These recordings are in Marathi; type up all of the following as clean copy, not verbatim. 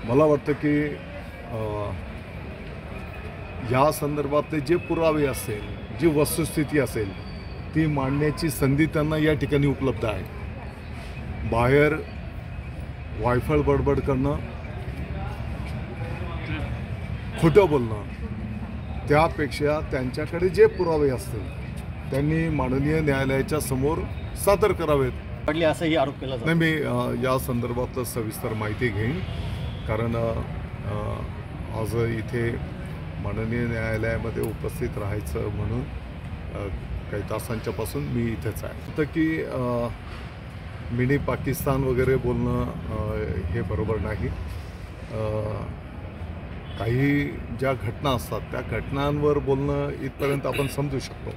मला वाटतं की या संदर्भातले जे पुरावे असेल, जी वस्तुस्थिती असेल ती मांडण्याची संधी त्यांना या ठिकाणी उपलब्ध आहे। बाहेर वायफळ बडबड करणं, खोटं बोलणं, त्यापेक्षा त्यांच्याकडे जे पुरावे असतील त्यांनी माननीय न्यायालयाच्या समोर सादर करावेत। पडले असंही आरोप केला जातो। नाही, मी या संदर्भात सविस्तर माहिती घेईन, कारण आज इथे माननीय न्यायालयामध्ये उपस्थित राहायचं म्हणून काही तासांच्यापासून मी इथेच आहे। तर की मिनी पाकिस्तान वगैरे बोलणं हे बरोबर नाही। काही ज्या घटना असतात त्या घटनांवर बोलणं इथपर्यंत आपण समजू शकतो,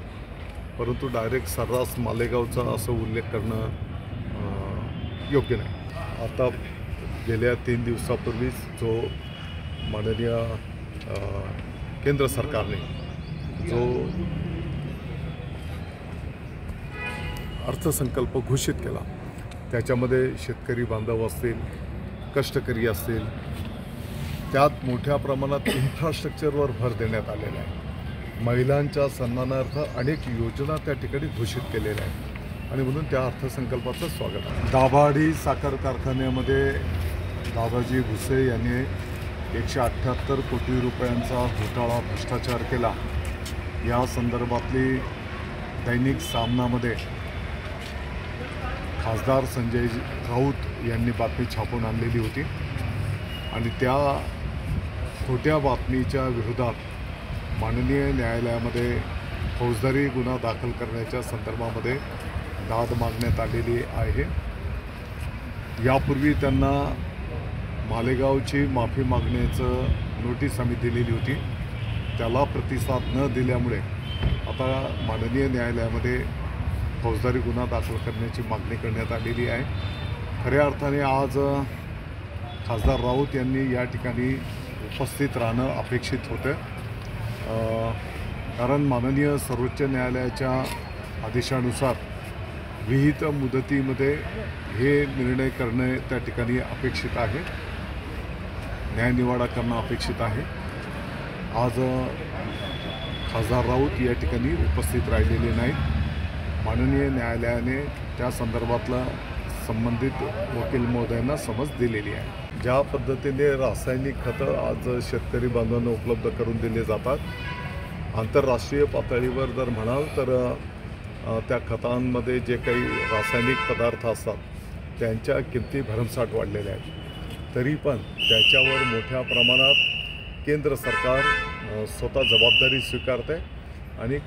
परंतु डायरेक्ट सर्रास मालेगावचा असं उल्लेख करणं योग्य नाही। आता गेल्या 3 दिवसापूर्वीच जो माननीय केंद्र सरकारने जो अर्थसंकल्प घोषित केला त्याच्यामध्ये शेतकरी बांधव असतील, कष्टकरी असतील, त्यात मोठ्या प्रमाणात इन्फ्रास्ट्रक्चरवर भर देण्यात आलेला आहे। महिलांच्या सन्मानार्थ अनेक योजना त्या ठिकाणी घोषित केलेल्या आहेत आणि म्हणून त्या अर्थसंकल्पाचं स्वागत आहे। दाभाडी साखर कारखान्यामध्ये दादाजी भुसे यांनी 178 कोटी रुपयांचा घोटाळा, भ्रष्टाचार केला। या संदर्भातली दैनिक सामनामध्ये खासदार संजय राऊत यांनी बातमी छापून आणलेली होती आणि त्या खोट्या बातमीच्या विरोधात माननीय न्यायालयामध्ये फौजदारी गुन्हा दाखल करण्याच्या संदर्भामध्ये दाद मागण्यात आलेली आहे। यापूर्वी त्यांना मालेगावची माफी मागण्याचं नोटीस आम्ही दिलेली होती, त्याला प्रतिसाद न दिल्यामुळे आता माननीय न्यायालयामध्ये फौजदारी गुन्हा दाखल करण्याची मागणी करण्यात आलेली आहे। खऱ्या अर्थाने आज खासदार राऊत यांनी या ठिकाणी उपस्थित राहणं अपेक्षित होतं, कारण माननीय सर्वोच्च न्यायालयाच्या आदेशानुसार विहित मुदतीमध्ये हे निर्णय करणे त्या ठिकाणी अपेक्षित आहे, न्यायनिवाडा करणं अपेक्षित आहे। आज खासदार राऊत या ठिकाणी उपस्थित राहिलेले नाहीत। माननीय न्यायालयाने त्या संदर्भातला संबंधित वकील महोदयांना समज दिलेली आहे। ज्या पद्धतीने रासायनिक खतं आज शेतकरी बांधवांना उपलब्ध करून दिले जातात, आंतरराष्ट्रीय पातळीवर जर म्हणाल तर त्या खतांमध्ये जे काही रासायनिक पदार्थ असतात त्यांच्या किमती भरमसाठ वाढलेल्या आहेत, तरी पण त्याच्यावर मोठ्या प्रमाणात केंद्र सरकार स्वतः जबाबदारी स्वीकारते आणि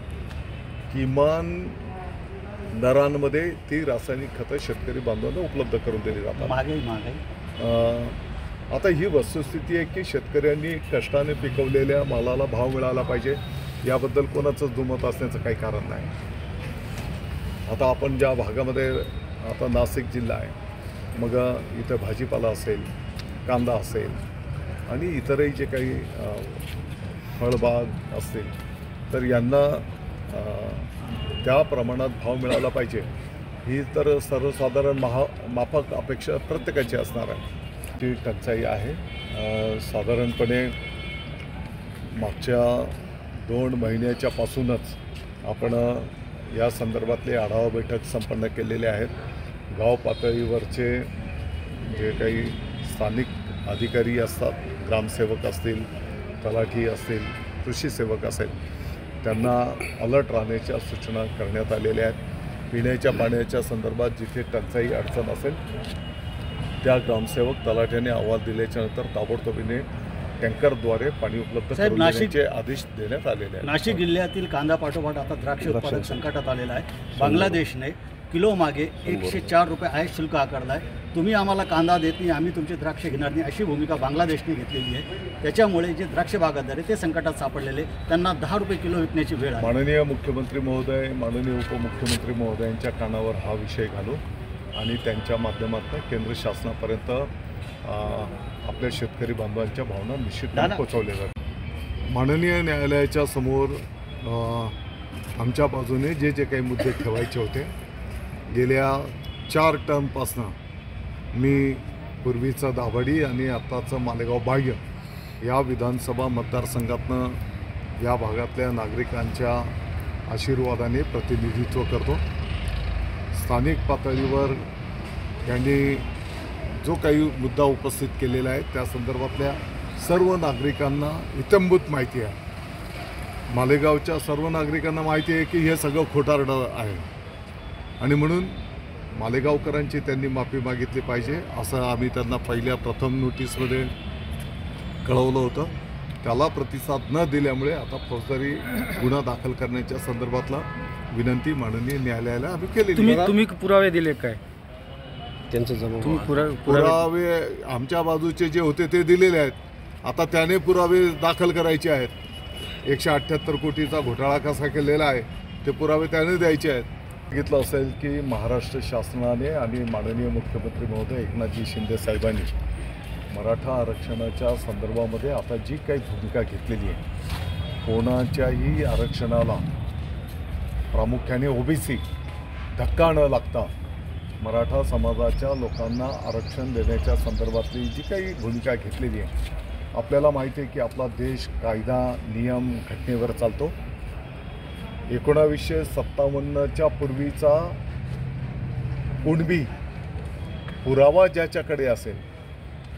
किमान दरांमध्ये ती रासायनिक खतं शेतकरी बांधवांना उपलब्ध करून दिली जातात। आता ही वस्तुस्थिती आहे की शेतकऱ्यांनी कष्टाने पिकवलेल्या मालाला भाव मिळाला पाहिजे, याबद्दल कोणाचंच दुमत असण्याचं काही कारण नाही। आता आपण ज्या भागामध्ये, आता नाशिक जिल्हा आहे, मग इथं भाजीपाला असेल, कांदा असेल आणि इतरही जे काही फळबाग असतील तर यांना त्या प्रमाणात भाव मिळाला पाहिजे, ही तर सर्वसाधारण माफक अपेक्षा प्रत्येकाची असणार आहे। ती टंचाई आहे। साधारणपणे मागच्या 2 महिन्याच्या पासूनच आपण या संदर्भातले आढावा बैठक संपन्न केलेले आहेत। गाव पातळीवरचे जे काही स्थानिक अधिकारी असतात, ग्रामसेवक असतील, तलाठी असतील, कृषी सेवक असेल, त्यांना अलर्ट राहण्याच्या सूचना करण्यात आलेल्या आहेत। पिण्याच्या पाण्याच्या संदर्भात जिथे टंचाई अडचण असेल त्या ग्रामसेवक तलाठ्याने अहवाल दिल्याच्या नंतर ताबडतोबीने टँकरद्वारे पाणी उपलब्ध करून देण्याचे आदेश देण्यात आलेले आहेत। नाशिक जिल्ह्यातील कांदा पाठोपाठ आता द्राक्ष उत्पादन संकटात आलेला आहे। बांगलादेशने किलो मागे 104 रुपये आयात शुल्क आकारला आहे। तुम्ही आम्हाला कांदा देत नाही, आम्ही तुमचे द्राक्ष घेणार नाही, अशी भूमिका बांगलादेशने घेतलेली आहे। त्याच्यामुळे जे द्राक्ष बागायतदार आहे ते संकटात सापडलेले, त्यांना 10 रुपये किलो विकण्याची वेळ आहे। माननीय मुख्यमंत्री महोदय, माननीय उपमुख्यमंत्री महोदयांच्या कानावर हा विषय घालू आणि त्यांच्या माध्यमातून केंद्र शासनापर्यंत आपल्या शेतकरी बांधवांच्या भावना निश्चितपणे पोहोचवल्या जातात। माननीय न्यायालयाच्या समोर आमच्या बाजूने जे जे काही मुद्दे ठेवायचे होते, गेल्या 4 टर्मपासून मी पूर्वीचं दाभाडी आणि आत्ताचं मालेगाव बाह्य या विधानसभा मतदारसंघातनं या भागातल्या नागरिकांच्या आशीर्वादाने प्रतिनिधित्व करतो. स्थानिक पातळीवर यांनी जो काही मुद्दा उपस्थित केलेला आहे त्या संदर्भातल्या सर्व नागरिकांना इत्थंभूत माहिती आहे. मालेगावच्या सर्व नागरिकांना माहिती आहे की हे सगळं खोटारडं आहे आणि म्हणून मालेगावकरांची त्यांनी माफी मागितली पाहिजे असं आम्ही त्यांना पहिल्या प्रथम नोटीसमध्ये कळवलं होतं. त्याला प्रतिसाद न दिल्यामुळे आता फौजदारी गुन्हा दाखल करण्याच्या संदर्भातला विनंती माननीय न्यायालयाला आम्ही केलेली आहे. तुम्ही पुरावे दिले काय त्यांचं पुरावे आमच्या बाजूचे जे होते ते दिलेले आहेत. आता त्याने पुरावे दाखल करायचे आहेत. 178 कोटीचा घोटाळा कसा केलेला आहे ते पुरावे त्याने द्यायचे आहेत. सांगितलं असेल की महाराष्ट्र शासनाने आणि माननीय मुख्यमंत्री महोदय एकनाथजी शिंदे साहेबांनी मराठा आरक्षणाच्या संदर्भामध्ये आता जी काही भूमिका घेतलेली आहे, कोणाच्याही आरक्षणाला प्रामुख्याने ओबीसी धक्का न लागता मराठा समाजाच्या लोकांना आरक्षण देण्याच्या संदर्भातली जी काही भूमिका घेतलेली आहे, आपल्याला माहिती आहे की आपला देश कायदा नियम घटनेवर चालतो. 1957च्या पूर्वीचा कुणबी पुरावा ज्याच्याकडे असेल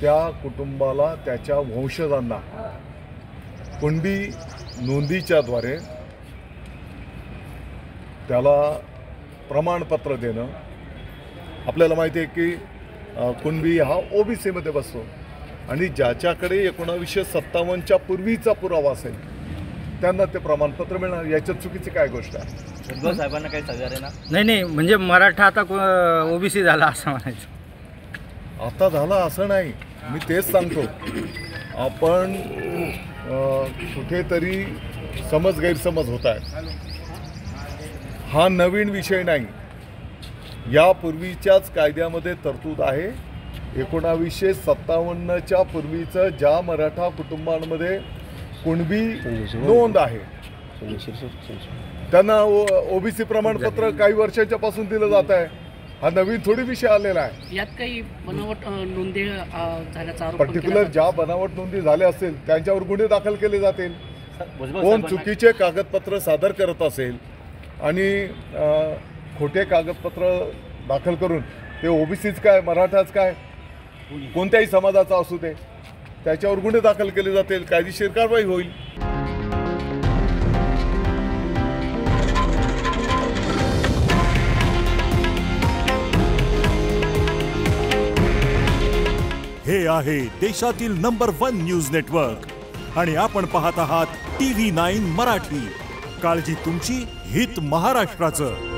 त्या कुटुंबाला त्याच्या वंशजांना कुणबी नोंदीच्याद्वारे त्याला प्रमाणपत्र देणं. आपल्याला माहिती आहे की कुणबी हा ओबीसीमध्ये बसतो आणि ज्याच्याकडे 1957च्या पूर्वीचा पुरावा असेल त्यांना ते प्रमाणपत्र मिळणार. याच्यात चुकीची काय गोष्ट आहे? भुजबळ साहेबांना काही तक्रार आहे ना? नाही म्हणजे मराठा आता ओबीसी झाला असं म्हणायचं. आता झाला असं नाही, मी तेच सांगतो. आपण कुठेतरी गैरसमज होत आहे. हा नवीन विषय नाही. यापूर्वीच्याच कायद्यामध्ये तरतूद आहे. 1957च्या पूर्वीचं ज्या मराठा कुटुंबांमध्ये कुणबी नोंद आहे त्यांना ओबीसी प्रमाणपत्र काही वर्षाच्या पासून दिलं जात आहे. हा नवीन थोडी विषय आलेला आहे. यात काही बनावट नोंदी झाल्याचा आरोप पर्टिक्युलर ज्या बनावट नोंदी झाल्या असेल त्यांच्यावर गुन्हे दाखल केले जातील. कोण चुकीचे कागदपत्र सादर करत असेल आणि खोटे कागदपत्र दाखल करून ते ओबीसीच काय मराठाच काय कोणत्याही समाजाचा असू दे त्याच्यावर गुन्हे दाखल केले जातील, कायदेशीर कारवाई होईल. हे आहे देशातील नंबर 1 न्यूज नेटवर्क आणि आपण पाहत आहात TV9 मराठी. काळजी तुमची, हित महाराष्ट्राचं.